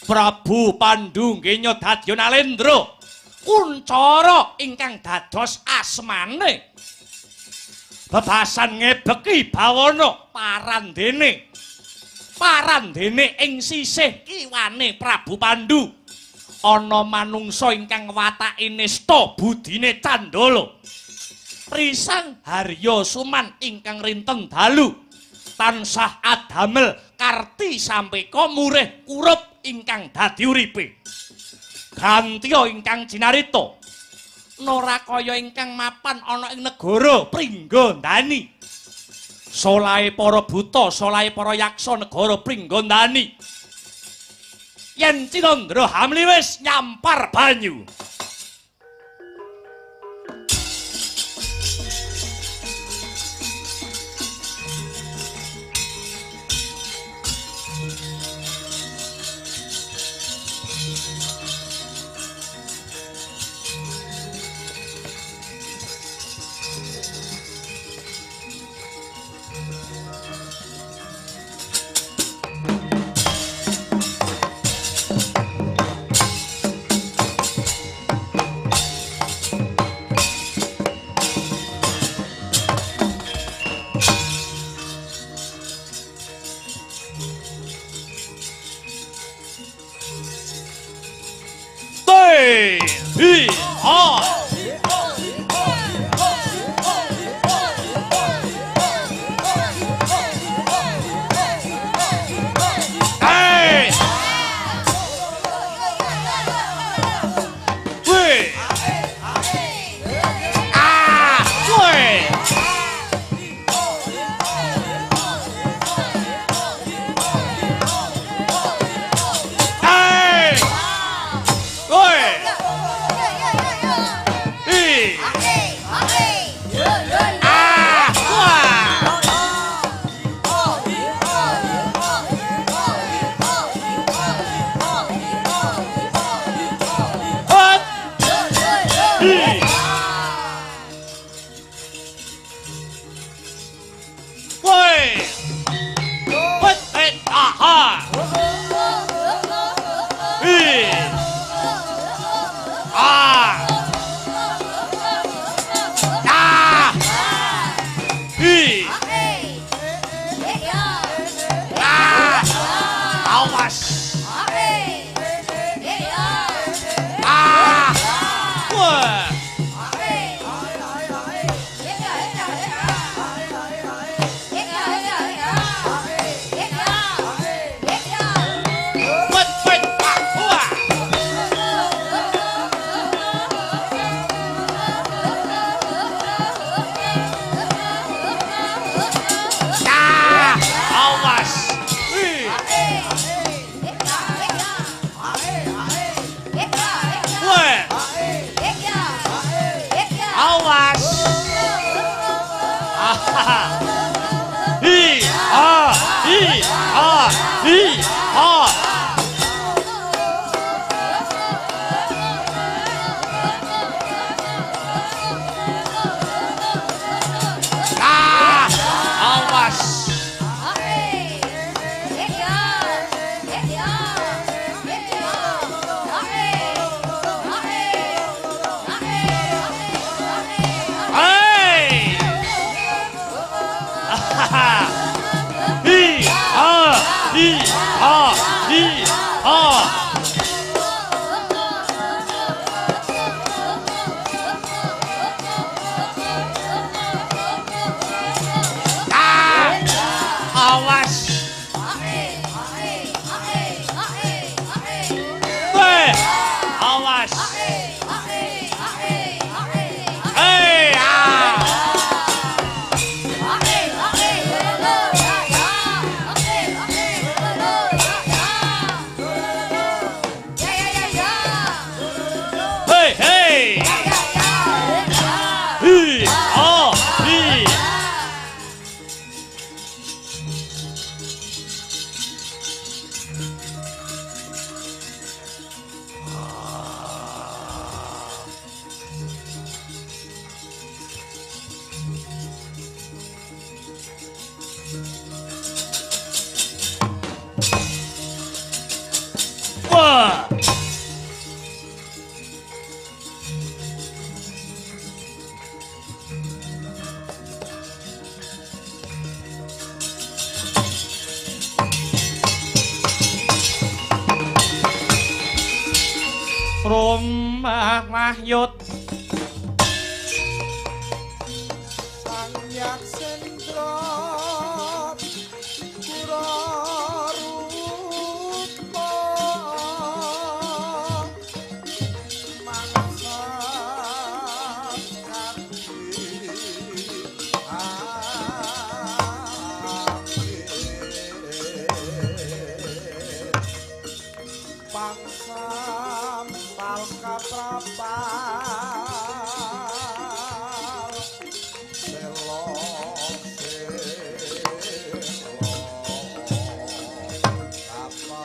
Prabu Pandhu nggih nyadya Nalendra kuncara ingkang dados asmane. Bebasan ngebeki bawana parandene ing sisih kiwane Prabu Pandhu ana manungsa ingkang watake nista budine candala. Risang Harya Suman ingkang rinten dalu tansah adamel karti sampeka murih kurup ingkang dadi uripe. Gantya ingkang jinarita Narakaya ingkang mapan ana ing negara Pringgandani. Solahe para buta, solahe para yaksa negara Pringgandani. Yen Cinandra Hamli wis nyampar banyu. rumah mahyut sang yak sendro kura rupa mangsa pangsam palka prapal selo apa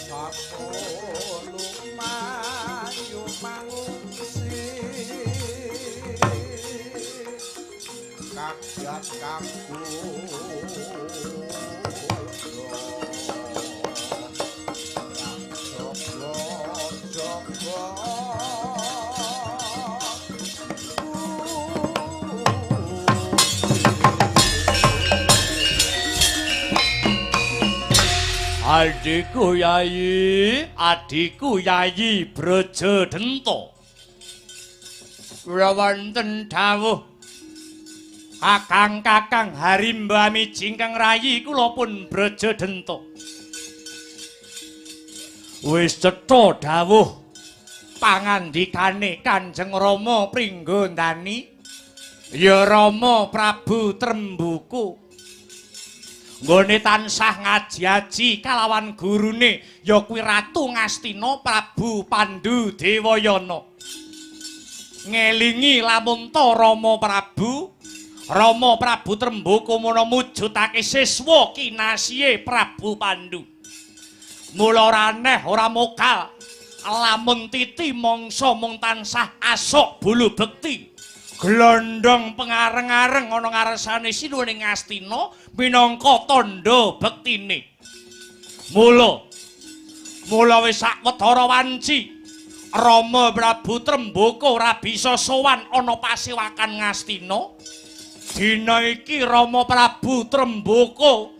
sakono mayu mangungsi kagat kanggo Adikku Yayi Braja Denta. Kula wonten dawuh Kakang Harimbami Jingkang Rayi kula pun Braja Denta. Wis cetha dawuh pangandikane Kanjeng Rama Pringgondani. Ya Rama Prabu Trembuku. Nggone tansah ngaji-aji kalawan gurune ya kuwi Ratu Ngastina Prabu Pandhu Dewayana. Ngelingi lamun ta Rama Prabu Trembuku muna mujudake siswa kinasihe Prabu Pandhu. Mula raneh ora mokal lamun titi mangsa mung tansah asok bulu bekti. Glondong pengareng-areng ana ngarsane Sinuwuning Ngastina minangka tandha bektine. Mula wis sawetara wanci Rama Prabu Trembuku ora bisa sowan ana pasewakan Ngastina. Dina iki Rama Prabu Trembuku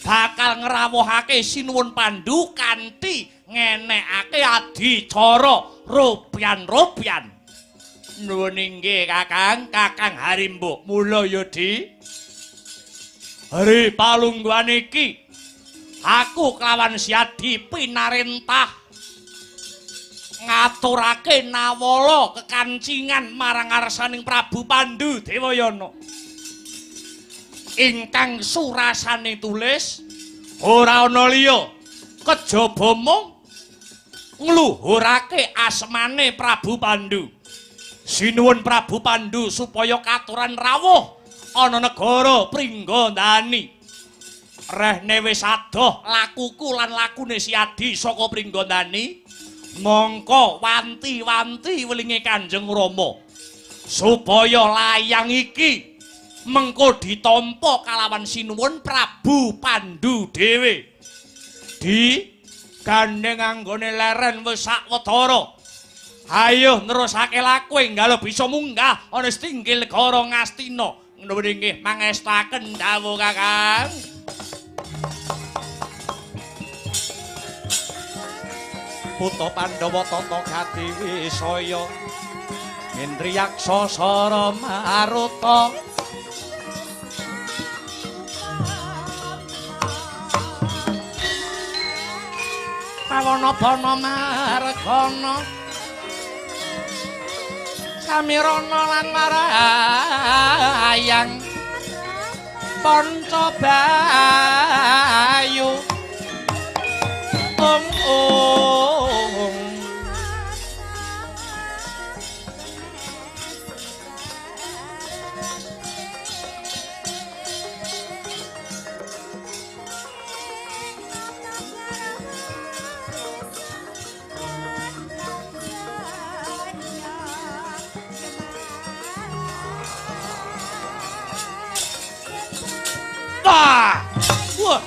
bakal ngrawuhake Sinuwun Pandhu kanthi ngenekake adicara robyan-robyan. Nuwun inggih Kakang Harimbo. Mula ya Di. Hari palungguhan iki aku kelawan Siadi pinarentah ngaturake nawala kekancingan marang ngarsaning Prabu Pandhu Dewayana. Ingkang surasane tulis ora ana liya kejaba mung ngluhurake asmane Prabu Pandhu. Sinuwun Prabu Pandhu supaya katuran rawuh ana negara Pringgondani. Rehne wis adoh lakuku lan lakune Siadi saka Pringgondani. Mongko wanti-wanti welinge Kanjeng Rama supaya layang iki mengko ditampa kalawan Sinuwun Prabu Pandhu dhewe. Di gandeng anggone leren wis sawetara. Ayo nerusake laku enggal bisa munggah ana setinggil negara Ngastina. Nuwun inggih mangestaken dawuh Kakang. Putra Pandhawa tata gati wisaya Indriyaksa Sara Maruta. Pawana bana margana Samirana lan marayang Pancabayu Wah!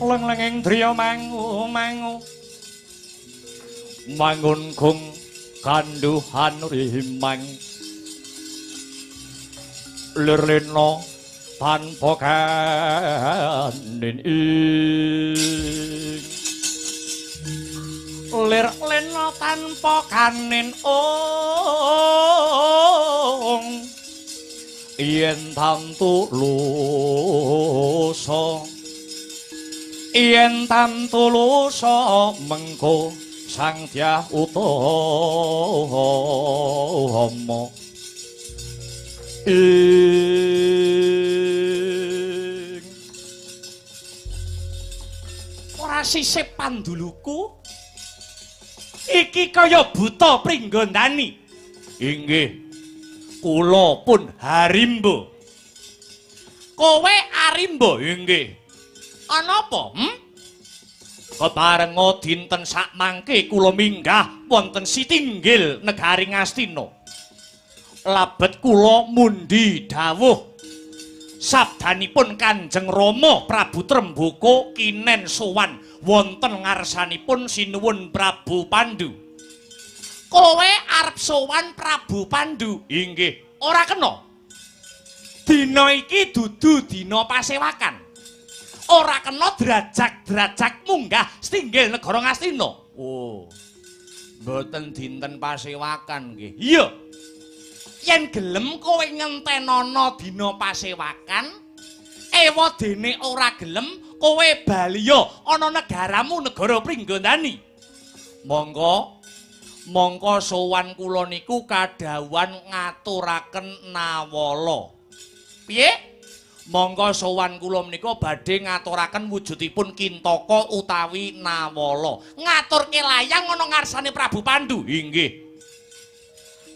Leng-lenging driya mangu mangun kung kanduhan rimang lirlena tanpa kanin ing lirlena tanpa kanin ong yen tantu lusa yen tantu lusa mengko sang dyah utama ing ora sisip panduluku iki kaya buta pringgondani inggih kula pun Harimba kowe Arimba inggih ana apa keparenga dinten sak mangke kula minggah wonten Sitinggil negari Ngastina labet kula mundi dawuh sabdanipun Kanjeng Rama Prabu Tremboko kinen sowan wonten ngarsanipun sinuwun Prabu Pandhu kowe arep sowan Prabu Pandhu inggih ora kena dina iki dudu dina pasewakan ora kena derajak munggah Sitinggil negara Ngastina. Oh. Mboten dinten pasewakan nggih. Iya. Yen gelem kowe ngentenana dina pasewakan, ewa dene ora gelem kowe baliya ana negaramu negara Pringgondani. Monggo sowan kula niku kadhawuhan ngaturaken nawala. Piye? Monggo sowan kula menika badhe ngaturaken wujudipun Kintaka utawi Nawala. Ngaturke layang ana ngarsane Prabu Pandhu. Inggih.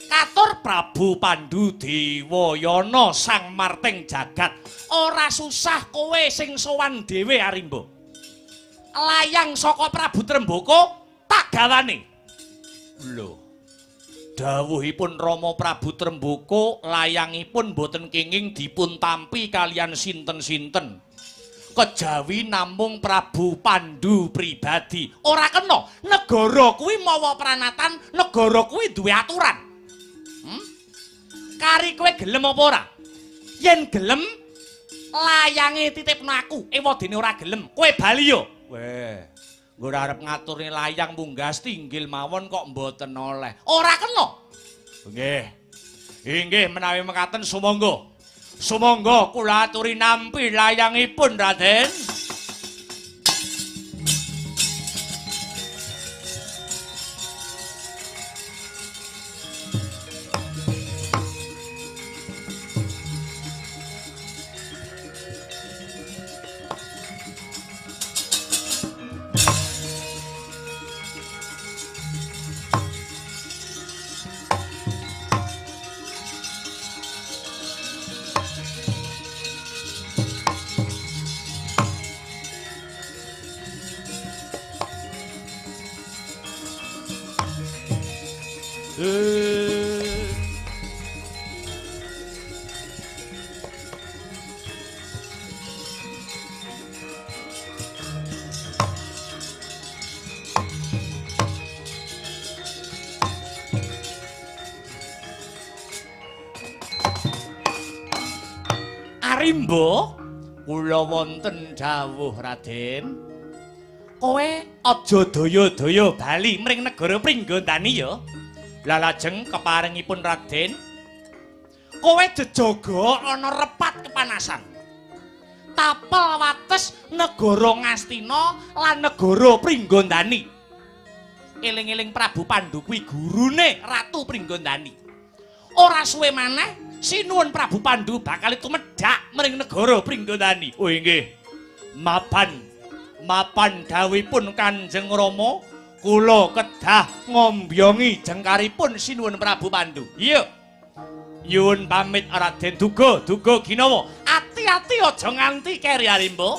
Katur Prabu Pandhu Dewayana Sang Marting Jagat. Ora susah kowe sing sowan dhewe Arimba. Layang saka Prabu Tremboko tak gawane. Lho. Dawuhipun Rama Prabu Tremboko layangipun boten kenging dipun tampi kalian sinten-sinten. Kejawi namung Prabu Pandhu pribadi. Ora kena, negara kuwi mawa pranatan, negara kuwi duwe aturan. Kari kowe gelem apa ora? Yen gelem layange titipno aku, ewa dene ora gelem, kowe bali yo. Weh. Nggo arep ngaturne layang munggah Sitinggil mawon kok mboten oleh. Ora kena. Nggih. Inggih menawi mekaten sumangga. Sumangga kula aturi nampi layangipun Raden. Arimba, kula wonten dawuh Raden. Kowe aja daya-daya bali mring negara Pringgondani ya. Lah lajeng keparengipun Raden, kowe jejaga ana repat kepanasan. Tapel wates negara Ngastina lan negara Pringgondani. Eling-eling Prabu Pandhu kuwi gurune Ratu Pringgondani. Ora suwe maneh sinuwun Prabu Pandhu bakal tumedhak mring negara Pringgondani. Oh nggih. Mapan dawuhipun Kanjeng Rama, kula kedah ngombyongi jengkaripun sinuwun Prabu Pandhu. Iya. Nyuwun pamit Raden, duga ginawa. Ati-ati aja nganti keri Arimba.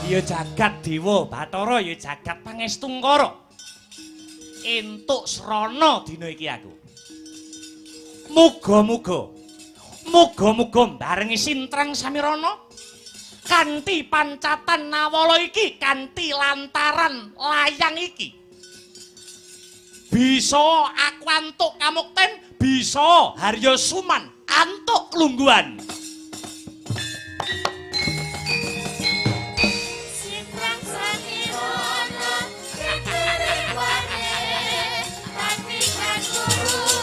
Ya jagat dewa Bathara ya jagat pangestungkara. Entuk srana dina iki aku. Muga-muga barengi Sintrang Samirana kanthi pancatan Nawala iki kanthi lantaran layang iki bisa aku antuk kamukten, bisa Harya Suman antuk lungguhan. Sintrang Samirana kekering wane tapi kan guru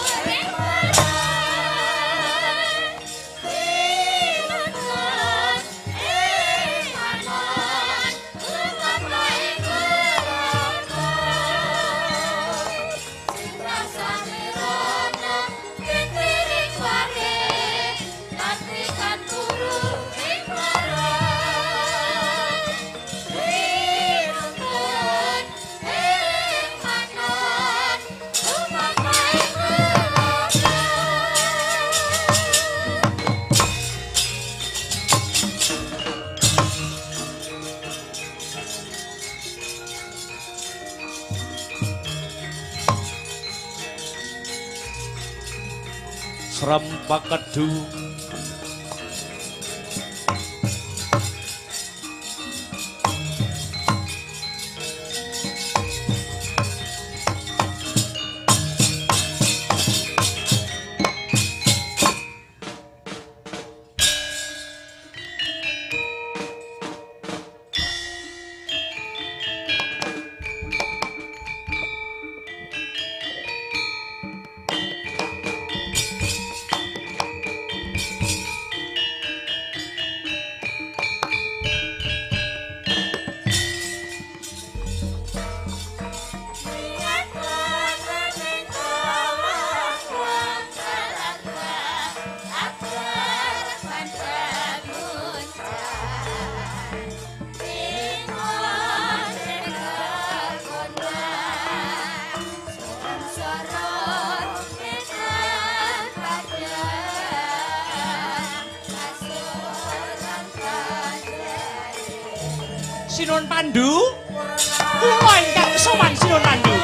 Srempak kedu Sinuwun Pandhu, kula ingkang sowan Sinuwun Pandhu.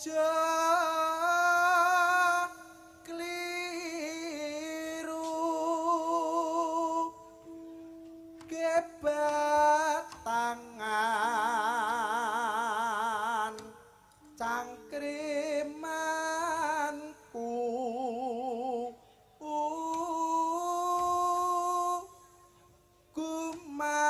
aja kliru gebet tangan cangkrimanku kumanduleng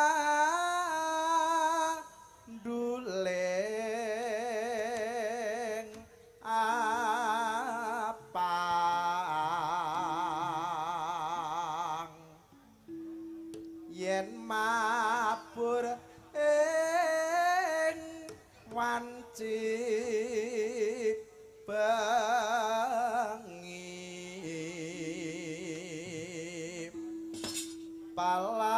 apang yen mabur ing wanci bengi pala